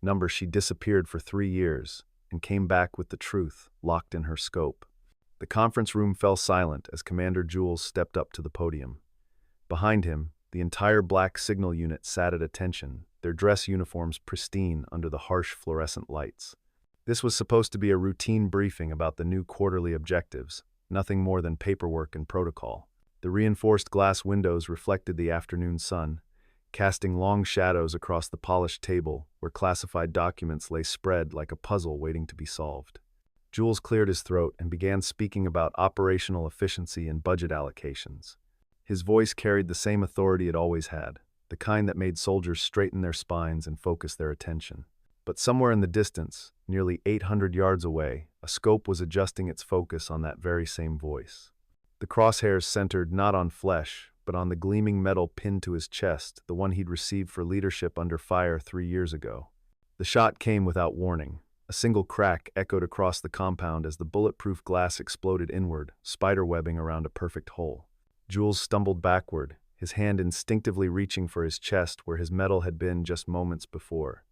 number she disappeared for 3 years and came back with the truth locked in her scope. The conference room fell silent as Commander Jules stepped up to the podium. Behind him, the entire black signal unit sat at attention, their dress uniforms pristine under the harsh fluorescent lights. This was supposed to be a routine briefing about the new quarterly objectives, nothing more than paperwork and protocol. The reinforced glass windows reflected the afternoon sun, casting long shadows across the polished table where classified documents lay spread like a puzzle waiting to be solved. Jules cleared his throat and began speaking about operational efficiency and budget allocations. His voice carried the same authority it always had, the kind that made soldiers straighten their spines and focus their attention. But somewhere in the distance, nearly 800 yards away, a scope was adjusting its focus on that very same voice. The crosshairs centered not on flesh, but on the gleaming metal pinned to his chest, the one he'd received for leadership under fire 3 years ago. The shot came without warning. A single crack echoed across the compound as the bulletproof glass exploded inward, spiderwebbing around a perfect hole. Jules stumbled backward, his hand instinctively reaching for his chest where his medal had been just moments before.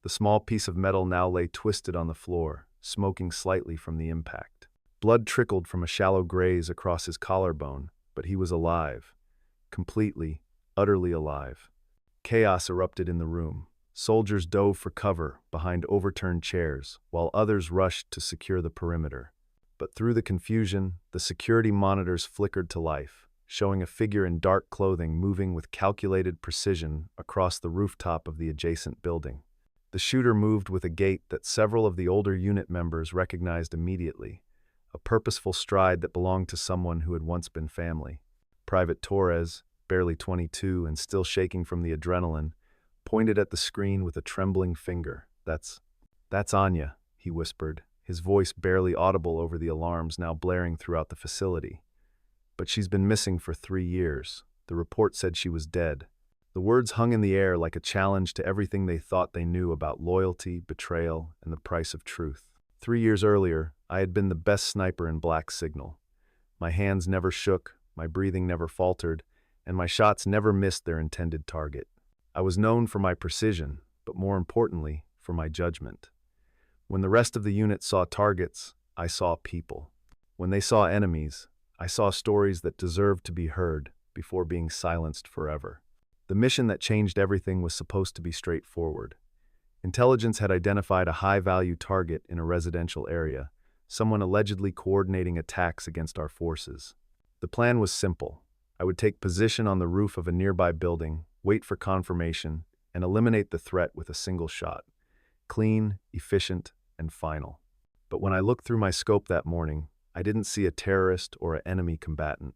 The small piece of metal now lay twisted on the floor, smoking slightly from the impact. Blood trickled from a shallow graze across his collarbone, but he was alive. Completely, utterly alive. Chaos erupted in the room. Soldiers dove for cover behind overturned chairs, while others rushed to secure the perimeter. But through the confusion, the security monitors flickered to life, showing a figure in dark clothing moving with calculated precision across the rooftop of the adjacent building. The shooter moved with a gait that several of the older unit members recognized immediately, a purposeful stride that belonged to someone who had once been family. Private Torres, barely 22 and still shaking from the adrenaline, pointed at the screen with a trembling finger. That's Anya, he whispered, his voice barely audible over the alarms now blaring throughout the facility. But she's been missing for 3 years. The report said she was dead. The words hung in the air like a challenge to everything they thought they knew about loyalty, betrayal, and the price of truth. 3 years earlier, I had been the best sniper in Black Signal. My hands never shook, my breathing never faltered, and my shots never missed their intended target. I was known for my precision, but more importantly, for my judgment. When the rest of the unit saw targets, I saw people. When they saw enemies, I saw stories that deserved to be heard before being silenced forever. The mission that changed everything was supposed to be straightforward. Intelligence had identified a high-value target in a residential area, someone allegedly coordinating attacks against our forces. The plan was simple. I would take position on the roof of a nearby building, wait for confirmation, and eliminate the threat with a single shot. Clean, efficient, and final. But when I looked through my scope that morning, I didn't see a terrorist or an enemy combatant.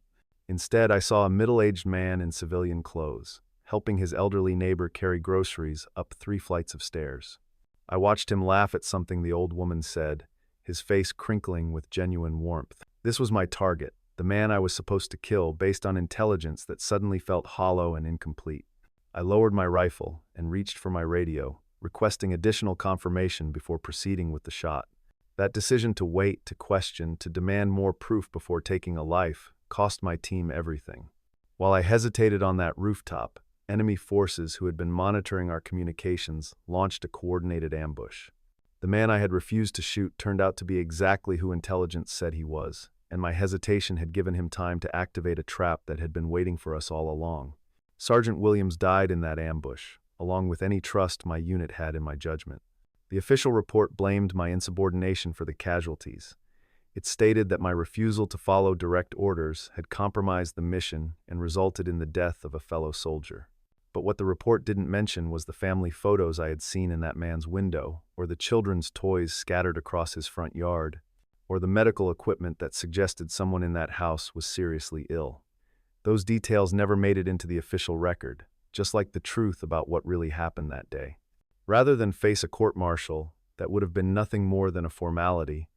Instead, I saw a middle-aged man in civilian clothes, helping his elderly neighbor carry groceries up 3 flights of stairs. I watched him laugh at something the old woman said, his face crinkling with genuine warmth. This was my target, the man I was supposed to kill based on intelligence that suddenly felt hollow and incomplete. I lowered my rifle and reached for my radio, requesting additional confirmation before proceeding with the shot. That decision to wait, to question, to demand more proof before taking a life cost my team everything. While I hesitated on that rooftop, enemy forces who had been monitoring our communications launched a coordinated ambush. The man I had refused to shoot turned out to be exactly who intelligence said he was, and my hesitation had given him time to activate a trap that had been waiting for us all along. Sergeant Williams died in that ambush, along with any trust my unit had in my judgment. The official report blamed my insubordination for the casualties. It stated that my refusal to follow direct orders had compromised the mission and resulted in the death of a fellow soldier. But what the report didn't mention was the family photos I had seen in that man's window, or the children's toys scattered across his front yard, or the medical equipment that suggested someone in that house was seriously ill. Those details never made it into the official record, just like the truth about what really happened that day. Rather than face a court-martial that would have been nothing more than a formality,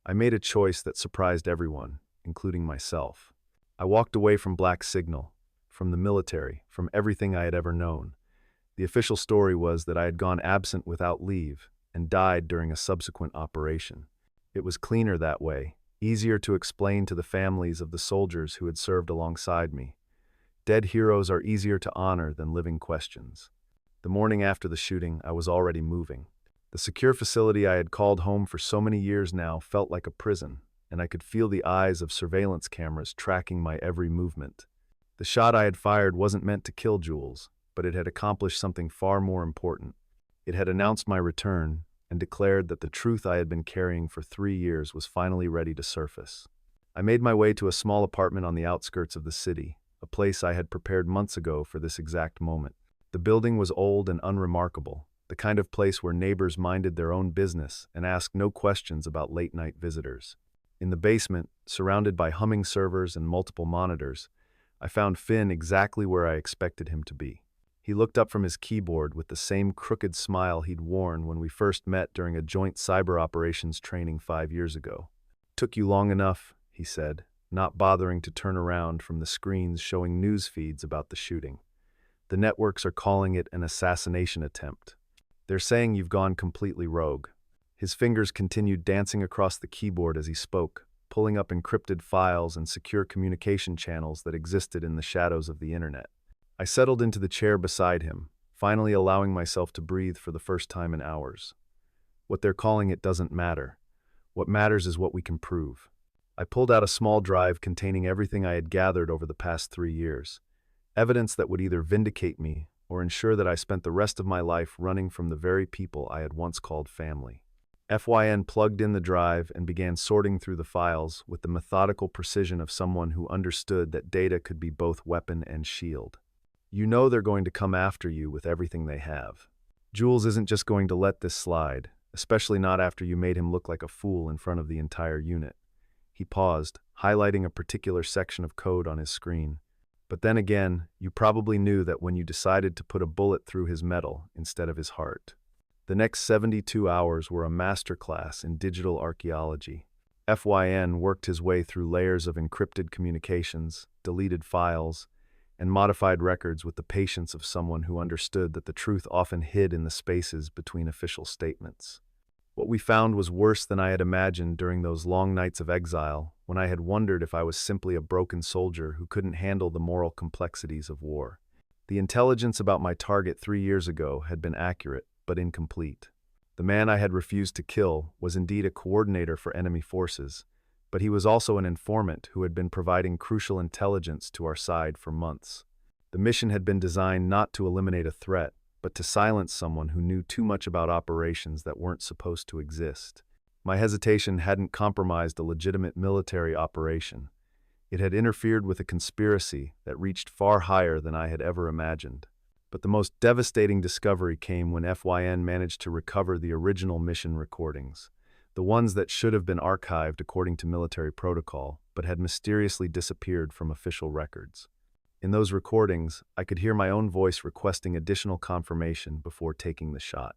I made a choice that surprised everyone, including myself. I walked away from Black Signal, from the military, from everything I had ever known. The official story was that I had gone absent without leave and died during a subsequent operation. It was cleaner that way, easier to explain to the families of the soldiers who had served alongside me. Dead heroes are easier to honor than living questions. The morning after the shooting, I was already moving. The secure facility I had called home for so many years now felt like a prison, and I could feel the eyes of surveillance cameras tracking my every movement. The shot I had fired wasn't meant to kill Jules, but it had accomplished something far more important. It had announced my return and declared that the truth I had been carrying for 3 years was finally ready to surface. I made my way to a small apartment on the outskirts of the city, a place I had prepared months ago for this exact moment. The building was old and unremarkable, the kind of place where neighbors minded their own business and asked no questions about late-night visitors. In the basement, surrounded by humming servers and multiple monitors, I found Finn exactly where I expected him to be. He looked up from his keyboard with the same crooked smile he'd worn when we first met during a joint cyber operations training 5 years ago. "Took you long enough," he said, not bothering to turn around from the screens showing news feeds about the shooting. "The networks are calling it an assassination attempt. They're saying you've gone completely rogue." His fingers continued dancing across the keyboard as he spoke, pulling up encrypted files and secure communication channels that existed in the shadows of the internet. I settled into the chair beside him, finally allowing myself to breathe for the first time in hours. "What they're calling it doesn't matter. What matters is what we can prove." I pulled out a small drive containing everything I had gathered over the past 3 years, evidence that would either vindicate me or ensure that I spent the rest of my life running from the very people I had once called family. FYN plugged in the drive and began sorting through the files with the methodical precision of someone who understood that data could be both weapon and shield. "You know they're going to come after you with everything they have. Jules isn't just going to let this slide, especially not after you made him look like a fool in front of the entire unit." He paused, highlighting a particular section of code on his screen. "But then again, you probably knew that when you decided to put a bullet through his metal instead of his heart." The next 72 hours were a masterclass in digital archaeology. FYN worked his way through layers of encrypted communications, deleted files, and modified records with the patience of someone who understood that the truth often hid in the spaces between official statements. What we found was worse than I had imagined during those long nights of exile, when I had wondered if I was simply a broken soldier who couldn't handle the moral complexities of war. The intelligence about my target 3 years ago had been accurate, but incomplete. The man I had refused to kill was indeed a coordinator for enemy forces, but he was also an informant who had been providing crucial intelligence to our side for months. The mission had been designed not to eliminate a threat, but to silence someone who knew too much about operations that weren't supposed to exist. My hesitation hadn't compromised a legitimate military operation. It had interfered with a conspiracy that reached far higher than I had ever imagined. But the most devastating discovery came when FYN managed to recover the original mission recordings, the ones that should have been archived according to military protocol, but had mysteriously disappeared from official records. In those recordings, I could hear my own voice requesting additional confirmation before taking the shot.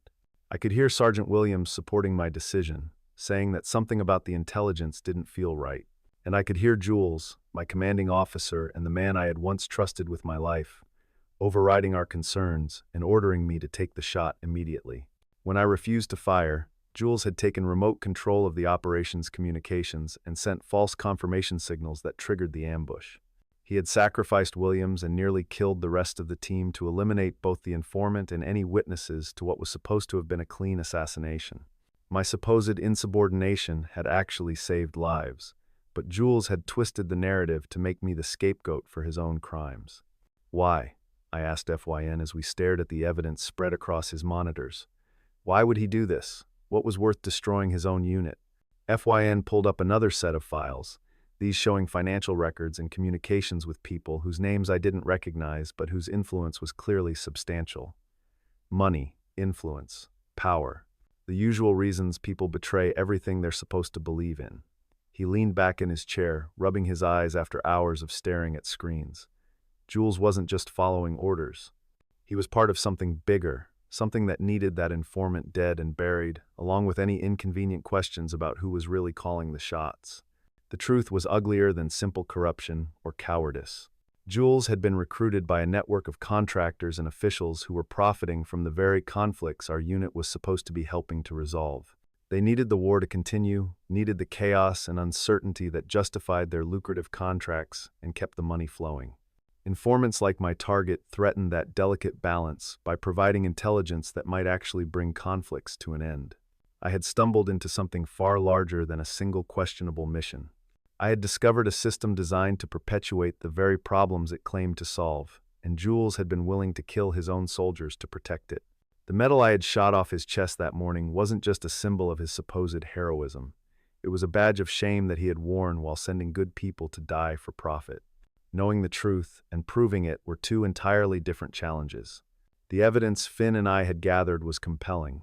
I could hear Sergeant Williams supporting my decision, saying that something about the intelligence didn't feel right. And I could hear Jules, my commanding officer and the man I had once trusted with my life, overriding our concerns and ordering me to take the shot immediately. When I refused to fire, Jules had taken remote control of the operation's communications and sent false confirmation signals that triggered the ambush. He had sacrificed Williams and nearly killed the rest of the team to eliminate both the informant and any witnesses to what was supposed to have been a clean assassination. My supposed insubordination had actually saved lives, but Jules had twisted the narrative to make me the scapegoat for his own crimes. "Why?" I asked FYN as we stared at the evidence spread across his monitors. Why would he do this? What was worth destroying his own unit? FYN pulled up another set of files, these showing financial records and communications with people whose names I didn't recognize but whose influence was clearly substantial. Money, influence, power. The usual reasons people betray everything they're supposed to believe in. He leaned back in his chair, rubbing his eyes after hours of staring at screens. Jules wasn't just following orders. He was part of something bigger, something that needed that informant dead and buried, along with any inconvenient questions about who was really calling the shots. The truth was uglier than simple corruption or cowardice. Jules had been recruited by a network of contractors and officials who were profiting from the very conflicts our unit was supposed to be helping to resolve. They needed the war to continue, needed the chaos and uncertainty that justified their lucrative contracts and kept the money flowing. Informants like my target threatened that delicate balance by providing intelligence that might actually bring conflicts to an end. I had stumbled into something far larger than a single questionable mission. I had discovered a system designed to perpetuate the very problems it claimed to solve, and Jules had been willing to kill his own soldiers to protect it. The medal I had shot off his chest that morning wasn't just a symbol of his supposed heroism. It was a badge of shame that he had worn while sending good people to die for profit. Knowing the truth and proving it were two entirely different challenges. The evidence Finn and I had gathered was compelling,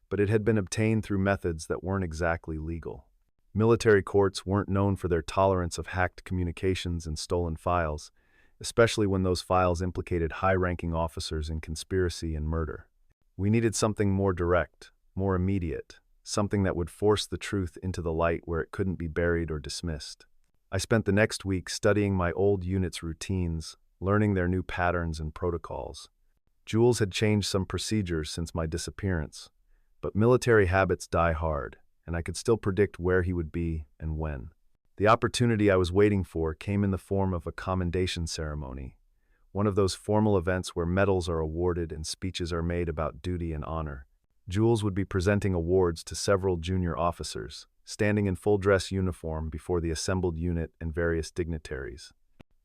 but it had been obtained through methods that weren't exactly legal. Military courts weren't known for their tolerance of hacked communications and stolen files, especially when those files implicated high-ranking officers in conspiracy and murder. We needed something more direct, more immediate, something that would force the truth into the light where it couldn't be buried or dismissed. I spent the next week studying my old unit's routines, learning their new patterns and protocols. Jules had changed some procedures since my disappearance, but military habits die hard, and I could still predict where he would be and when. The opportunity I was waiting for came in the form of a commendation ceremony, one of those formal events where medals are awarded and speeches are made about duty and honor. Jules would be presenting awards to several junior officers, standing in full-dress uniform before the assembled unit and various dignitaries.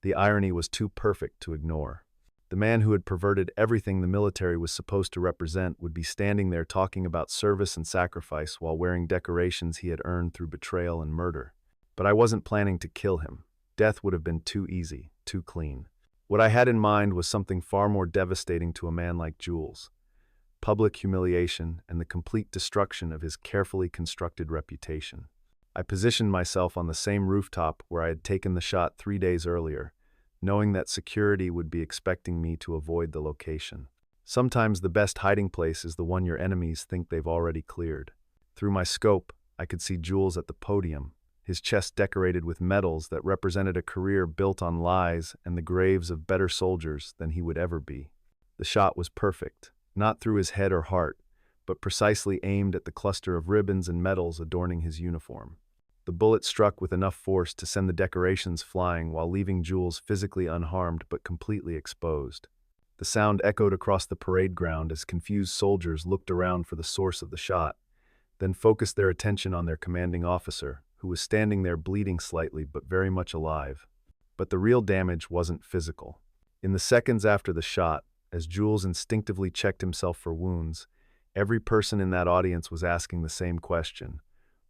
The irony was too perfect to ignore. The man who had perverted everything the military was supposed to represent would be standing there talking about service and sacrifice while wearing decorations he had earned through betrayal and murder. But I wasn't planning to kill him. Death would have been too easy, too clean. What I had in mind was something far more devastating to a man like Jules: public humiliation and the complete destruction of his carefully constructed reputation. I positioned myself on the same rooftop where I had taken the shot 3 days earlier, knowing that security would be expecting me to avoid the location. Sometimes the best hiding place is the one your enemies think they've already cleared. Through my scope, I could see Jules at the podium, his chest decorated with medals that represented a career built on lies and the graves of better soldiers than he would ever be. The shot was perfect, not through his head or heart, but precisely aimed at the cluster of ribbons and medals adorning his uniform. The bullet struck with enough force to send the decorations flying while leaving Jules physically unharmed but completely exposed. The sound echoed across the parade ground as confused soldiers looked around for the source of the shot, then focused their attention on their commanding officer, who was standing there bleeding slightly but very much alive. But the real damage wasn't physical. In the seconds after the shot, as Jules instinctively checked himself for wounds, every person in that audience was asking the same question: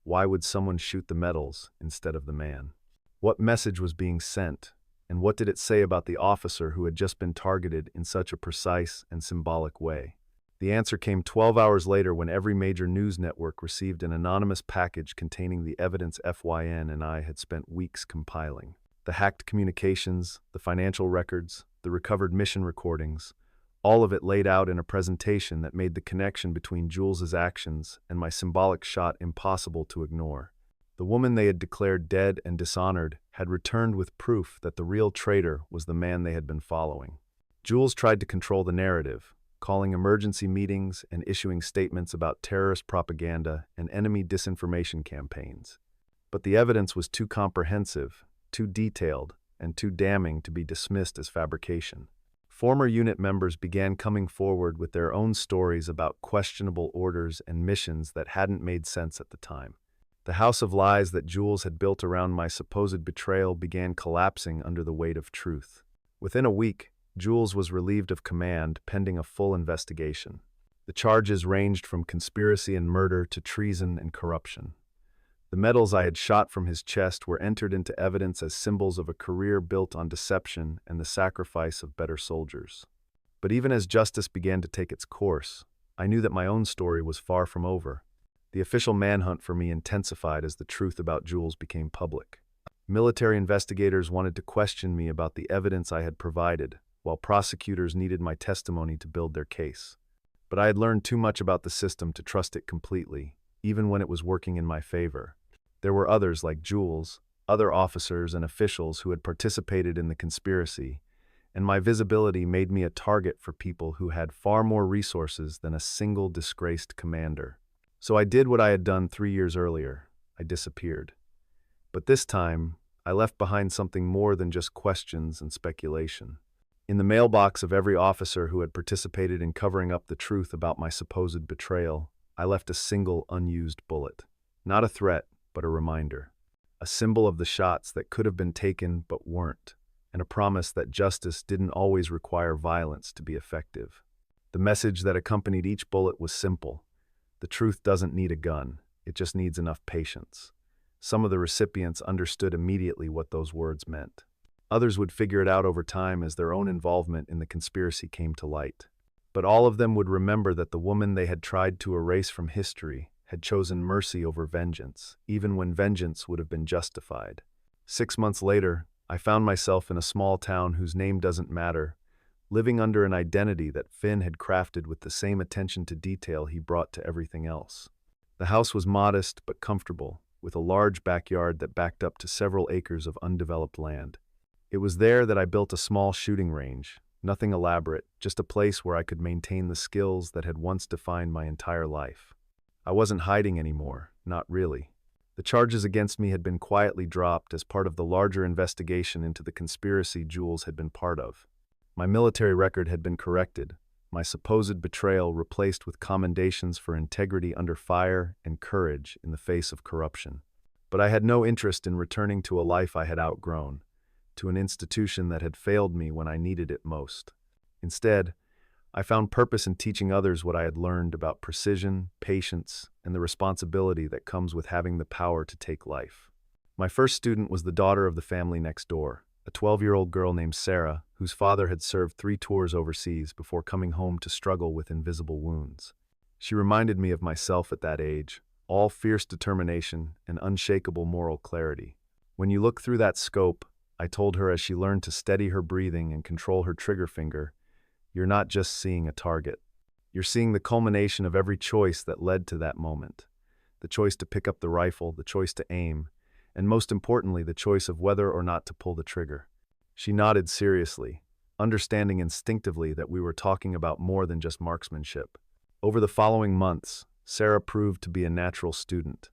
why would someone shoot the medals instead of the man? What message was being sent, and what did it say about the officer who had just been targeted in such a precise and symbolic way? The answer came 12 hours later when every major news network received an anonymous package containing the evidence FYN and I had spent weeks compiling. The hacked communications, the financial records, the recovered mission recordings, all of it laid out in a presentation that made the connection between Jules's actions and my symbolic shot impossible to ignore. The woman they had declared dead and dishonored had returned with proof that the real traitor was the man they had been following. Jules tried to control the narrative, calling emergency meetings and issuing statements about terrorist propaganda and enemy disinformation campaigns. But the evidence was too comprehensive, too detailed, and too damning to be dismissed as fabrication. Former unit members began coming forward with their own stories about questionable orders and missions that hadn't made sense at the time. The house of lies that Jules had built around my supposed betrayal began collapsing under the weight of truth. Within a week, Jules was relieved of command pending a full investigation. The charges ranged from conspiracy and murder to treason and corruption. The medals I had shot from his chest were entered into evidence as symbols of a career built on deception and the sacrifice of better soldiers. But even as justice began to take its course, I knew that my own story was far from over. The official manhunt for me intensified as the truth about Jules became public. Military investigators wanted to question me about the evidence I had provided, while prosecutors needed my testimony to build their case. But I had learned too much about the system to trust it completely, even when it was working in my favor. There were others like Jules, other officers and officials who had participated in the conspiracy, and my visibility made me a target for people who had far more resources than a single disgraced commander. So I did what I had done 3 years earlier. I disappeared. But this time, I left behind something more than just questions and speculation. In the mailbox of every officer who had participated in covering up the truth about my supposed betrayal, I left a single unused bullet. Not a threat, but a reminder. A symbol of the shots that could have been taken but weren't, and a promise that justice didn't always require violence to be effective. The message that accompanied each bullet was simple. The truth doesn't need a gun, it just needs enough patience. Some of the recipients understood immediately what those words meant. Others would figure it out over time as their own involvement in the conspiracy came to light. But all of them would remember that the woman they had tried to erase from history had chosen mercy over vengeance, even when vengeance would have been justified. 6 months later, I found myself in a small town whose name doesn't matter, living under an identity that Finn had crafted with the same attention to detail he brought to everything else. The house was modest but comfortable, with a large backyard that backed up to several acres of undeveloped land. It was there that I built a small shooting range, nothing elaborate, just a place where I could maintain the skills that had once defined my entire life. I wasn't hiding anymore, not really. The charges against me had been quietly dropped as part of the larger investigation into the conspiracy Jules had been part of. My military record had been corrected, my supposed betrayal replaced with commendations for integrity under fire and courage in the face of corruption. But I had no interest in returning to a life I had outgrown, to an institution that had failed me when I needed it most. Instead, I found purpose in teaching others what I had learned about precision, patience, and the responsibility that comes with having the power to take life. My first student was the daughter of the family next door, a 12-year-old girl named Sarah, whose father had served 3 tours overseas before coming home to struggle with invisible wounds. She reminded me of myself at that age, all fierce determination and unshakable moral clarity. When you look through that scope, I told her as she learned to steady her breathing and control her trigger finger, you're not just seeing a target. You're seeing the culmination of every choice that led to that moment. The choice to pick up the rifle, the choice to aim, and most importantly, the choice of whether or not to pull the trigger. She nodded seriously, understanding instinctively that we were talking about more than just marksmanship. Over the following months, Sarah proved to be a natural student.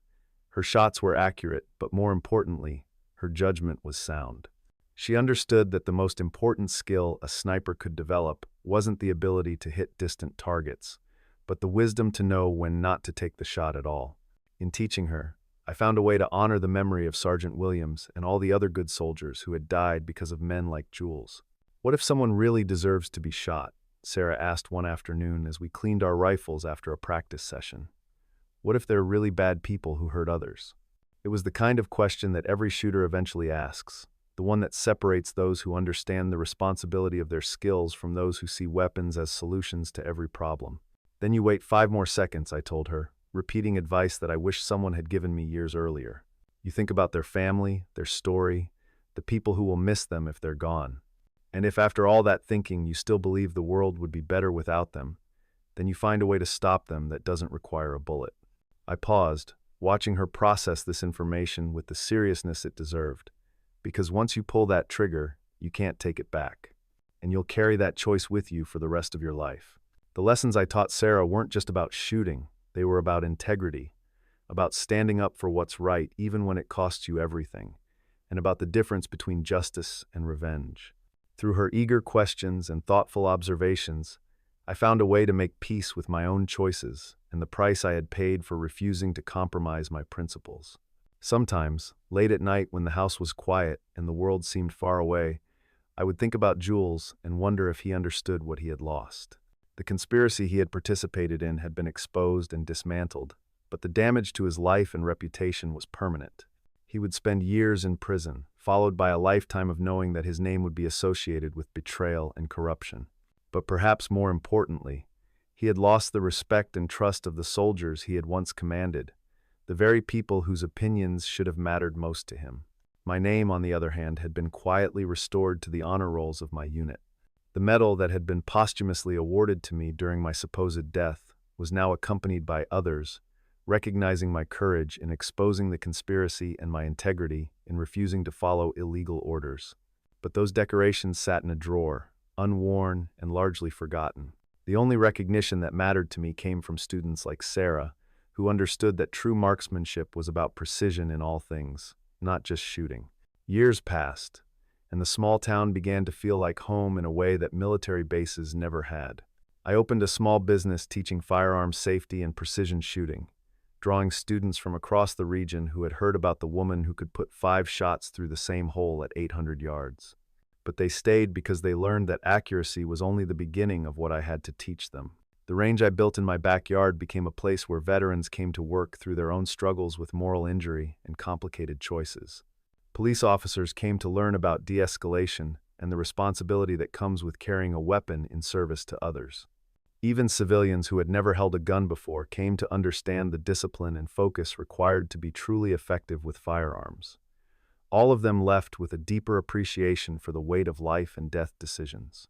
Her shots were accurate, but more importantly, her judgment was sound. She understood that the most important skill a sniper could develop wasn't the ability to hit distant targets, but the wisdom to know when not to take the shot at all. In teaching her, I found a way to honor the memory of Sergeant Williams and all the other good soldiers who had died because of men like Jules. "What if someone really deserves to be shot?" Sarah asked one afternoon as we cleaned our rifles after a practice session. "What if they're really bad people who hurt others?" It was the kind of question that every shooter eventually asks, the one that separates those who understand the responsibility of their skills from those who see weapons as solutions to every problem. "Then you wait 5 more seconds," I told her, repeating advice that I wish someone had given me years earlier. "You think about their family, their story, the people who will miss them if they're gone. And if after all that thinking you still believe the world would be better without them, then you find a way to stop them that doesn't require a bullet." I paused, watching her process this information with the seriousness it deserved. Because once you pull that trigger, you can't take it back. And you'll carry that choice with you for the rest of your life. The lessons I taught Sarah weren't just about shooting, they were about integrity, about standing up for what's right even when it costs you everything, and about the difference between justice and revenge. Through her eager questions and thoughtful observations, I found a way to make peace with my own choices and the price I had paid for refusing to compromise my principles. Sometimes, late at night when the house was quiet and the world seemed far away, I would think about Jules and wonder if he understood what he had lost. The conspiracy he had participated in had been exposed and dismantled, but the damage to his life and reputation was permanent. He would spend years in prison, followed by a lifetime of knowing that his name would be associated with betrayal and corruption. But perhaps more importantly, he had lost the respect and trust of the soldiers he had once commanded, the very people whose opinions should have mattered most to him. My name, on the other hand, had been quietly restored to the honor rolls of my unit. The medal that had been posthumously awarded to me during my supposed death was now accompanied by others, recognizing my courage in exposing the conspiracy and my integrity in refusing to follow illegal orders. But those decorations sat in a drawer, unworn and largely forgotten. The only recognition that mattered to me came from students like Sarah, who understood that true marksmanship was about precision in all things, not just shooting. Years passed, and the small town began to feel like home in a way that military bases never had. I opened a small business teaching firearms safety and precision shooting, drawing students from across the region who had heard about the woman who could put 5 shots through the same hole at 800 yards. But they stayed because they learned that accuracy was only the beginning of what I had to teach them. The range I built in my backyard became a place where veterans came to work through their own struggles with moral injury and complicated choices. Police officers came to learn about de-escalation and the responsibility that comes with carrying a weapon in service to others. Even civilians who had never held a gun before came to understand the discipline and focus required to be truly effective with firearms. All of them left with a deeper appreciation for the weight of life and death decisions.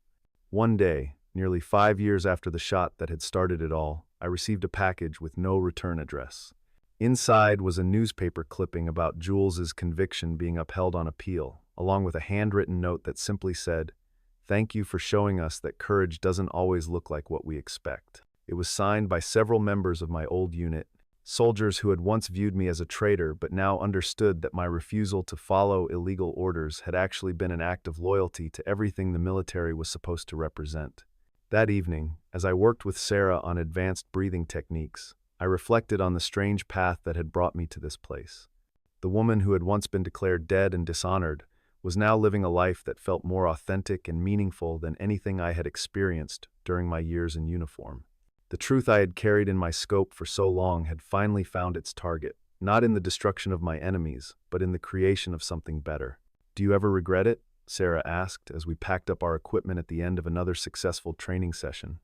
One day, nearly 5 years after the shot that had started it all, I received a package with no return address. Inside was a newspaper clipping about Jules's conviction being upheld on appeal, along with a handwritten note that simply said, "Thank you for showing us that courage doesn't always look like what we expect." It was signed by several members of my old unit, soldiers who had once viewed me as a traitor but now understood that my refusal to follow illegal orders had actually been an act of loyalty to everything the military was supposed to represent. That evening, as I worked with Sarah on advanced breathing techniques, I reflected on the strange path that had brought me to this place. The woman who had once been declared dead and dishonored was now living a life that felt more authentic and meaningful than anything I had experienced during my years in uniform. The truth I had carried in my scope for so long had finally found its target, not in the destruction of my enemies, but in the creation of something better. "Do you ever regret it?" Sarah asked as we packed up our equipment at the end of another successful training session.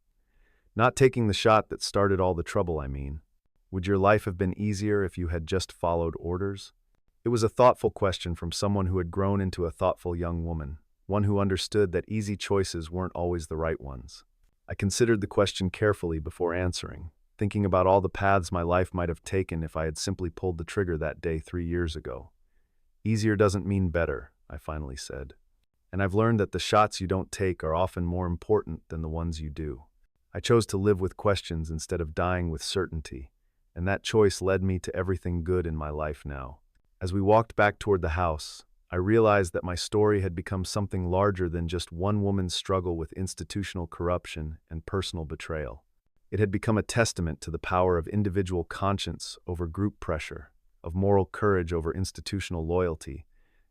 "Not taking the shot that started all the trouble, I mean. Would your life have been easier if you had just followed orders?" It was a thoughtful question from someone who had grown into a thoughtful young woman, one who understood that easy choices weren't always the right ones. I considered the question carefully before answering, thinking about all the paths my life might have taken if I had simply pulled the trigger that day 3 years ago. "Easier doesn't mean better," I finally said. "And I've learned that the shots you don't take are often more important than the ones you do." I chose to live with questions instead of dying with certainty, and that choice led me to everything good in my life now. As we walked back toward the house, I realized that my story had become something larger than just one woman's struggle with institutional corruption and personal betrayal. It had become a testament to the power of individual conscience over group pressure, of moral courage over institutional loyalty,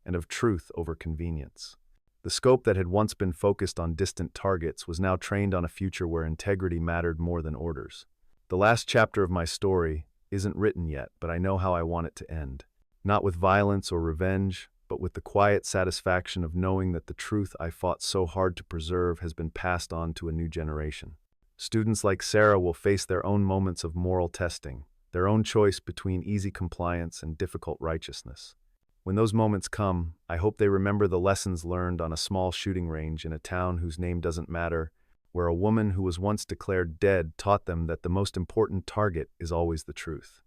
and of truth over convenience. The scope that had once been focused on distant targets was now trained on a future where integrity mattered more than orders. The last chapter of my story isn't written yet, but I know how I want it to end. Not with violence or revenge, but with the quiet satisfaction of knowing that the truth I fought so hard to preserve has been passed on to a new generation. Students like Sarah will face their own moments of moral testing, their own choice between easy compliance and difficult righteousness. When those moments come, I hope they remember the lessons learned on a small shooting range in a town whose name doesn't matter, where a woman who was once declared dead taught them that the most important target is always the truth.